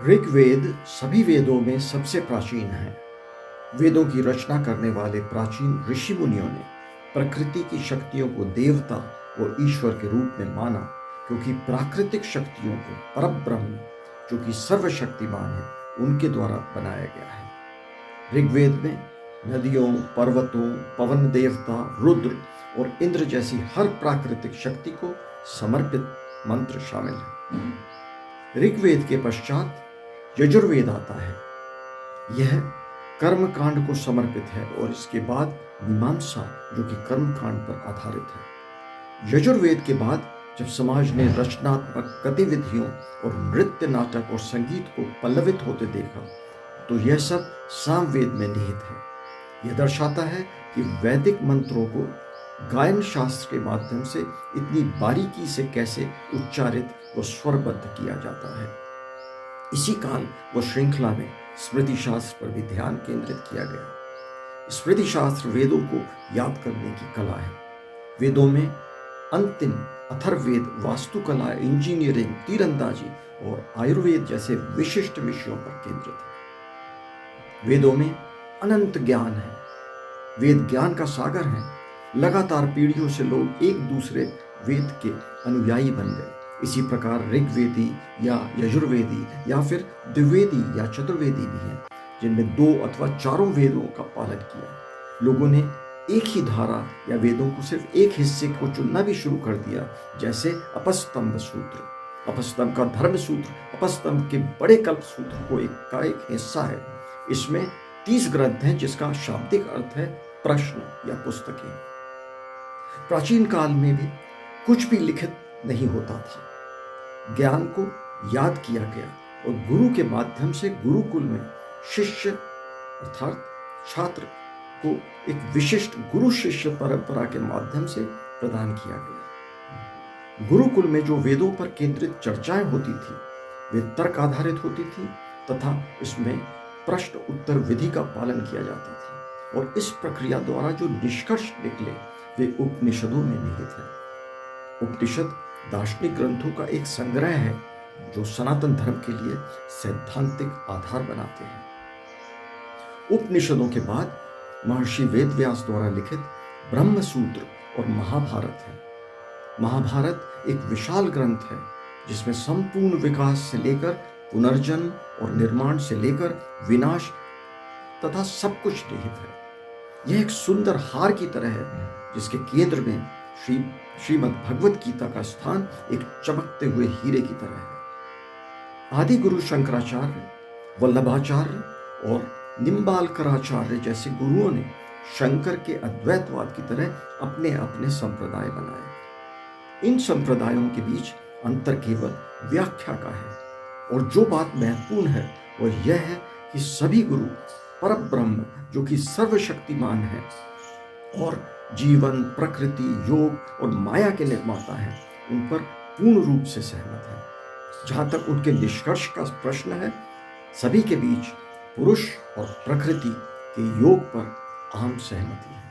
ऋग्वेद सभी वेदों में सबसे प्राचीन है। वेदों की रचना करने वाले प्राचीन ऋषि मुनियों ने प्रकृति की शक्तियों को देवता व ईश्वर के रूप में माना, क्योंकि प्राकृतिक शक्तियों को परब्रह्म, जो कि सर्वशक्तिमान है, उनके द्वारा बनाया गया है। ऋग्वेद में नदियों, पर्वतों, पवन देवता, रुद्र और इंद्र जैसी हर प्राकृतिक शक्ति को समर्पित मंत्र शामिल है। ऋग्वेद के पश्चात यजुर्वेद आता है। यह कर्म कांड को समर्पित है और इसके बाद मीमांसा, जो कि कर्म कांड पर आधारित है। यजुर्वेद के बाद जब समाज ने रचनात्मक गतिविधियों और नृत्य, नाटक और संगीत को पल्लवित होते देखा, तो यह सब सामवेद में निहित है। यह दर्शाता है कि वैदिक मंत्रों को गायन शास्त्र के माध्यम से इतनी बारीकी से कैसे उच्चारित व स्वरबद्ध किया जाता है। इसी काल व श्रृंखला में स्मृति शास्त्र पर भी ध्यान केंद्रित किया गया। स्मृति शास्त्र वेदों को याद करने की कला है। वेदों में अंतिम अथर्ववेद वास्तुकला, इंजीनियरिंग, तीरंदाजी और आयुर्वेद जैसे विशिष्ट विषयों पर केंद्रित है। वेदों में अनंत ज्ञान है। वेद ज्ञान का सागर है। लगातार पीढ़ियों से लोग एक दूसरे वेद के अनुयायी बन गए। इसी प्रकार ऋग्वेदी या यजुर्वेदी या फिर द्विवेदी या चतुर्वेदी भी हैं, जिनमें 2 अथवा 4 वेदों का पालन किया। लोगों ने एक ही धारा या वेदों को सिर्फ एक हिस्से को चुनना भी शुरू कर दिया, जैसे अपस्तंभ सूत्र। अपस्तंभ का धर्म सूत्र अपस्तंभ के बड़े कल्प सूत्र को का एक हिस्सा है। इसमें 30 ग्रंथ हैं, जिसका शाब्दिक अर्थ है प्रश्न या पुस्तकें। प्राचीन काल में भी कुछ भी लिखित नहीं होता था। ज्ञान को याद किया गया और गुरु के माध्यम से गुरुकुल में शिष्य अर्थात छात्र को एक विशिष्ट गुरु शिष्य परंपरा के माध्यम से प्रदान किया गया। गुरुकुल में जो वेदों पर केंद्रित चर्चाएं होती थी, वे तर्क आधारित होती थी तथा इसमें प्रश्न उत्तर विधि का पालन किया जाता था, और इस प्रक्रिया द्वारा जो निष्कर्ष निकले वे उपनिषदों में निहित है। उपनिषद दार्शनिक ग्रंथों का एक संग्रह है, जो सनातन धर्म के लिए सैद्धांतिक आधार बनाते हैं। उपनिषदों के बाद महर्षि वेदव्यास द्वारा लिखित ब्रह्म सूत्र और महाभारत है। महाभारत एक विशाल ग्रंथ है, जिसमें संपूर्ण विकास से लेकर पुनर्जन्म और निर्माण से लेकर विनाश तथा सब कुछ निहित है। यह एक सुंदर हार की तरह है, जिसके केंद्र में श्रीमद् भगवत गीता का स्थान एक चमकते हुए हीरे की तरह है। आदि गुरु शंकराचार्य, वल्लभाचार्य और निम्बालकराचार्य जैसे गुरुओं ने शंकर के अद्वैतवाद की तरह अपने अपने संप्रदाय बनाए। इन संप्रदायों के बीच अंतर केवल व्याख्या का है, और जो बात महत्वपूर्ण है वह यह है कि सभी गुरु परब्रह्म, जो कि सर्वशक्तिमान है और जीवन, प्रकृति, योग और माया के निर्माता हैं, उन पर पूर्ण रूप से सहमत है। जहां तक उनके निष्कर्ष का प्रश्न है, सभी के बीच पुरुष और प्रकृति के योग पर आम सहमति है।